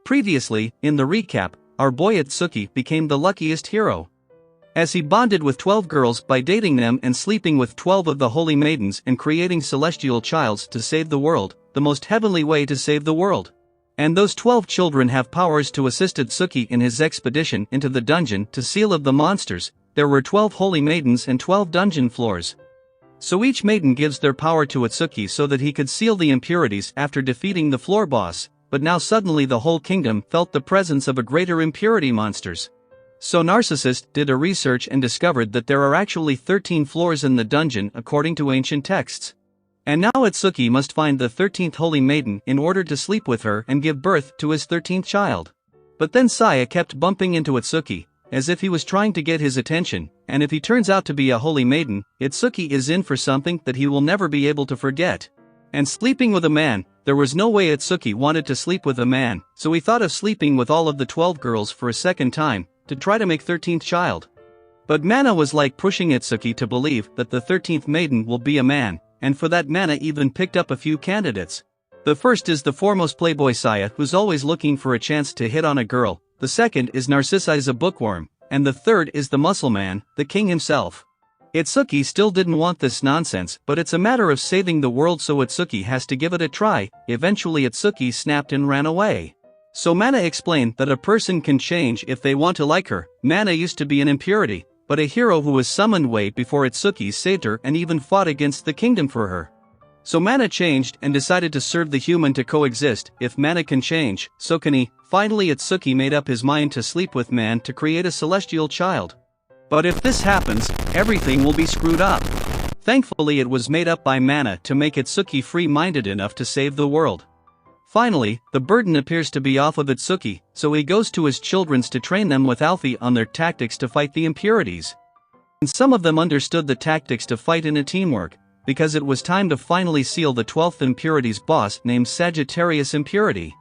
Previously, in the recap, our boy Itsuki became the luckiest hero. As he bonded with 12 girls by dating them and sleeping with 12 of the holy maidens and creating celestial childs to save the world, the most heavenly way to save the world. And those 12 children have powers to assist Itsuki in his expedition into the dungeon to seal of the monsters. There were 12 holy maidens and 12 dungeon floors. So each maiden gives their power to Itsuki so that he could seal the impurities after defeating the floor boss, but now suddenly the whole kingdom felt the presence of a greater impurity monsters. So Narcissist did a research and discovered that there are actually 13 floors in the dungeon according to ancient texts. And now Itsuki must find the 13th holy maiden in order to sleep with her and give birth to his 13th child. But then Saya kept bumping into Itsuki, as if he was trying to get his attention, and if he turns out to be a holy maiden, Itsuki is in for something that he will never be able to forget. And sleeping with a man, there was no way Itsuki wanted to sleep with a man, so he thought of sleeping with all of the 12 girls for a second time, to try to make 13th child. But Mana was like pushing Itsuki to believe that the 13th maiden will be a man, and for that Mana even picked up a few candidates. The first is the foremost playboy Saya, who's always looking for a chance to hit on a girl. The second is Narcissi a bookworm, and the third is the muscle man, the king himself. Itsuki still didn't want this nonsense, but it's a matter of saving the world, so Itsuki has to give it a try. Eventually Itsuki snapped and ran away. So Mana explained that a person can change if they want to like her. Mana used to be an impurity, but a hero who was summoned way before Itsuki saved her and even fought against the kingdom for her. So Mana changed and decided to serve the human to coexist. If Mana can change, so can he. Finally Itsuki made up his mind to sleep with man to create a celestial child. But if this happens, everything will be screwed up. Thankfully it was made up by Mana to make Itsuki free-minded enough to save the world. Finally, the burden appears to be off of Itsuki, so he goes to his children's to train them with Alfie on their tactics to fight the impurities. And some of them understood the tactics to fight in a teamwork, because it was time to finally seal the 12th impurities boss named Sagittarius Impurity.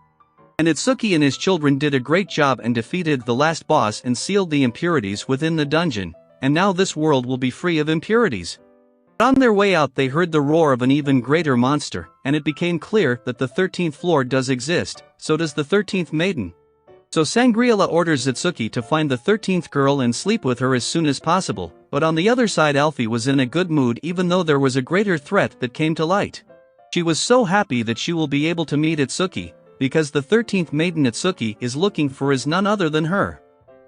And Itsuki and his children did a great job and defeated the last boss and sealed the impurities within the dungeon, and now this world will be free of impurities. On their way out they heard the roar of an even greater monster, and it became clear that the 13th floor does exist, so does the 13th maiden. So Sangreala orders Itsuki to find the 13th girl and sleep with her as soon as possible, but on the other side Alfie was in a good mood even though there was a greater threat that came to light. She was so happy that she will be able to meet Itsuki, because the 13th maiden Itsuki is looking for is none other than her.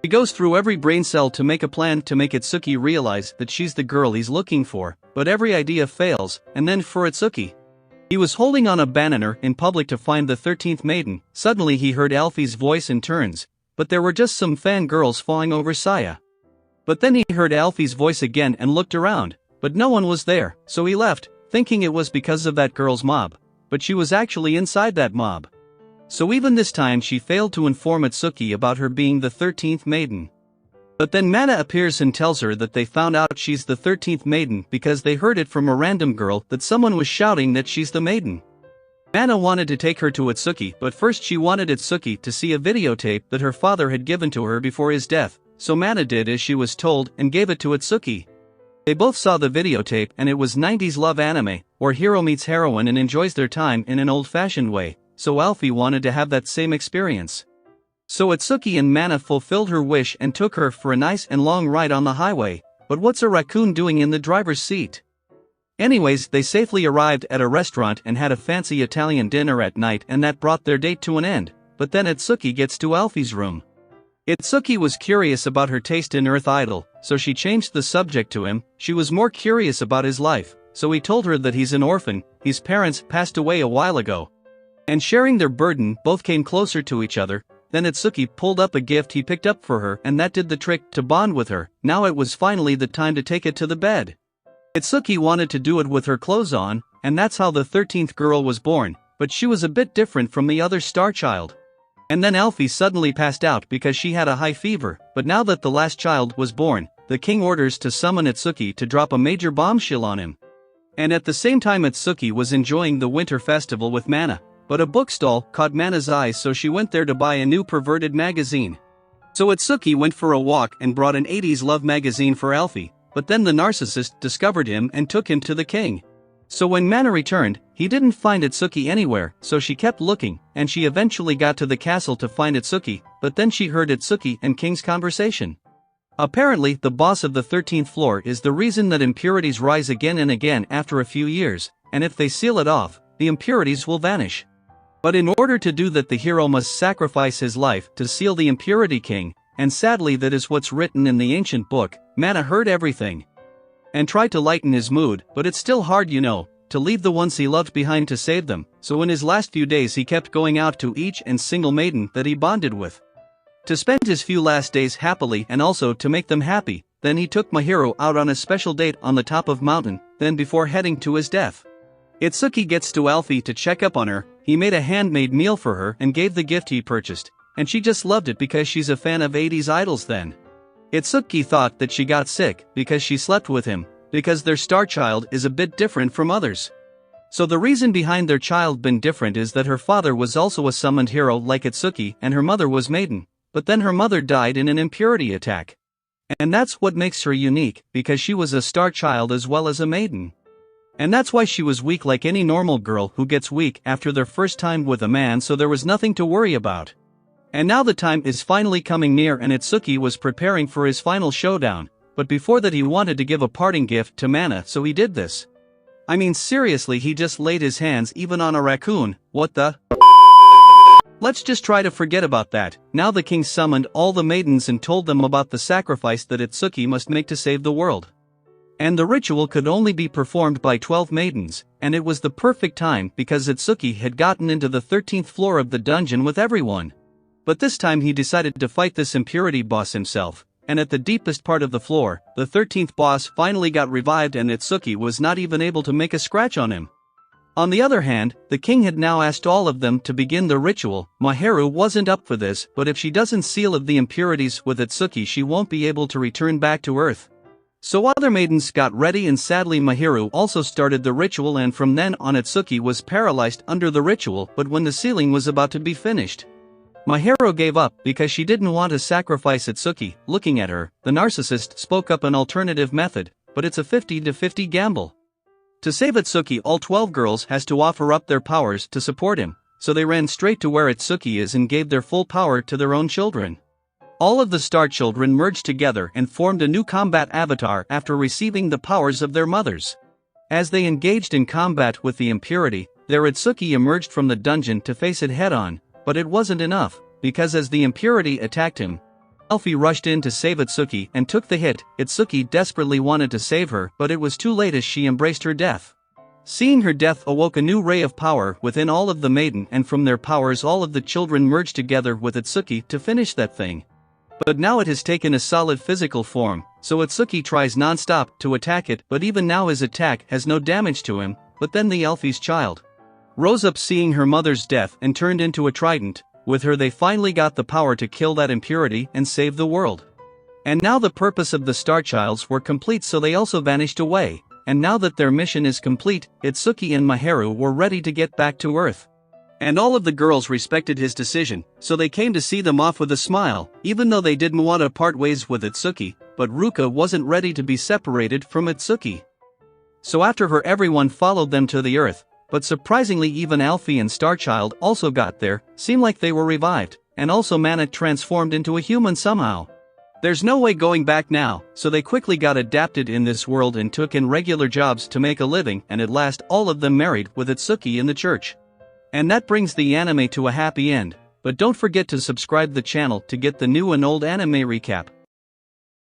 He goes through every brain cell to make a plan to make Itsuki realize that she's the girl he's looking for, but every idea fails, and then for Itsuki. He was holding on a banner in public to find the 13th maiden. Suddenly he heard Alfie's voice and turns, but there were just some fangirls fawing over Saya. But then he heard Alfie's voice again and looked around, but no one was there, so he left, thinking it was because of that girl's mob, but she was actually inside that mob. So even this time she failed to inform Itsuki about her being the 13th maiden. But then Mana appears and tells her that they found out she's the 13th maiden because they heard it from a random girl that someone was shouting that she's the maiden. Mana wanted to take her to Itsuki, but first she wanted Itsuki to see a videotape that her father had given to her before his death, so Mana did as she was told and gave it to Itsuki. They both saw the videotape and it was 90s love anime, where hero meets heroine and enjoys their time in an old-fashioned way, so Alfie wanted to have that same experience. So Itsuki and Mana fulfilled her wish and took her for a nice and long ride on the highway, but what's a raccoon doing in the driver's seat? Anyways, they safely arrived at a restaurant and had a fancy Italian dinner at night, and that brought their date to an end. But then Itsuki gets to Alfie's room. Itsuki was curious about her taste in Earth Idol, so she changed the subject to him. She was more curious about his life, so he told her that he's an orphan, his parents passed away a while ago. And sharing their burden, both came closer to each other. Then Itsuki pulled up a gift he picked up for her, and that did the trick to bond with her. Now it was finally the time to take it to the bed. Itsuki wanted to do it with her clothes on, and that's how the 13th girl was born, but she was a bit different from the other star child. And then Alfie suddenly passed out because she had a high fever, but now that the last child was born, the king orders to summon Itsuki to drop a major bombshell on him. And at the same time Itsuki was enjoying the winter festival with Mana. But a bookstall caught Mana's eyes, so she went there to buy a new perverted magazine. So Itsuki went for a walk and brought an 80s love magazine for Alfie, but then the narcissist discovered him and took him to the king. So when Mana returned, he didn't find Itsuki anywhere, so she kept looking, and she eventually got to the castle to find Itsuki, but then she heard Itsuki and King's conversation. Apparently, the boss of the 13th floor is the reason that impurities rise again and again after a few years, and if they seal it off, the impurities will vanish. But in order to do that, the hero must sacrifice his life to seal the impurity king, and sadly that is what's written in the ancient book. Mana heard everything and tried to lighten his mood, but it's still hard, to leave the ones he loved behind to save them, so in his last few days he kept going out to each and single maiden that he bonded with, to spend his few last days happily and also to make them happy. Then he took Mahiro out on a special date on the top of mountain, then before heading to his death. Itsuki gets to Alfie to check up on her. He made a handmade meal for her and gave the gift he purchased, and she just loved it because she's a fan of 80s idols then. Itsuki thought that she got sick because she slept with him, because their star child is a bit different from others. So the reason behind their child being different is that her father was also a summoned hero like Itsuki and her mother was maiden, but then her mother died in an impurity attack. And that's what makes her unique, because she was a star child as well as a maiden. And that's why she was weak like any normal girl who gets weak after their first time with a man, so there was nothing to worry about. And now the time is finally coming near and Itsuki was preparing for his final showdown, but before that he wanted to give a parting gift to Mana, so he did this. I mean seriously, he just laid his hands even on a raccoon. What the? Let's just try to forget about that. Now the king summoned all the maidens and told them about the sacrifice that Itsuki must make to save the world. And the ritual could only be performed by 12 maidens, and it was the perfect time because Itsuki had gotten into the 13th floor of the dungeon with everyone. But this time he decided to fight this impurity boss himself, and at the deepest part of the floor, the 13th boss finally got revived and Itsuki was not even able to make a scratch on him. On the other hand, the king had now asked all of them to begin the ritual. Mahiru wasn't up for this, but if she doesn't seal of the impurities with Itsuki she won't be able to return back to earth. So other maidens got ready and sadly Mahiru also started the ritual, and from then on Itsuki was paralyzed under the ritual, but when the sealing was about to be finished, Mahiru gave up because she didn't want to sacrifice Itsuki. Looking at her, the narcissist spoke up an alternative method, but it's a 50-50 gamble. To save Itsuki, all 12 girls has to offer up their powers to support him, so they ran straight to where Itsuki is and gave their full power to their own children. All of the star children merged together and formed a new combat avatar after receiving the powers of their mothers. As they engaged in combat with the impurity, their Itsuki emerged from the dungeon to face it head-on, but it wasn't enough, because as the impurity attacked him, Alfie rushed in to save Itsuki and took the hit. Itsuki desperately wanted to save her, but it was too late as she embraced her death. Seeing her death awoke a new ray of power within all of the maiden, and from their powers all of the children merged together with Itsuki to finish that thing. But now it has taken a solid physical form, so Itsuki tries non-stop to attack it, but even now his attack has no damage to him. But then the Alfie's child rose up seeing her mother's death and turned into a trident. With her they finally got the power to kill that impurity and save the world. And now the purpose of the Star Childs were complete, so they also vanished away. And now that their mission is complete, Itsuki and Mahiru were ready to get back to Earth. And all of the girls respected his decision, so they came to see them off with a smile, even though they didn't want to part ways with Itsuki, but Ruka wasn't ready to be separated from Itsuki. So after her everyone followed them to the Earth, but surprisingly even Alfie and Starchild also got there. Seemed like they were revived, and also Mana transformed into a human somehow. There's no way going back now, so they quickly got adapted in this world and took in regular jobs to make a living, and at last all of them married with Itsuki in the church. And that brings the anime to a happy end, but don't forget to subscribe the channel to get the new and old anime recap.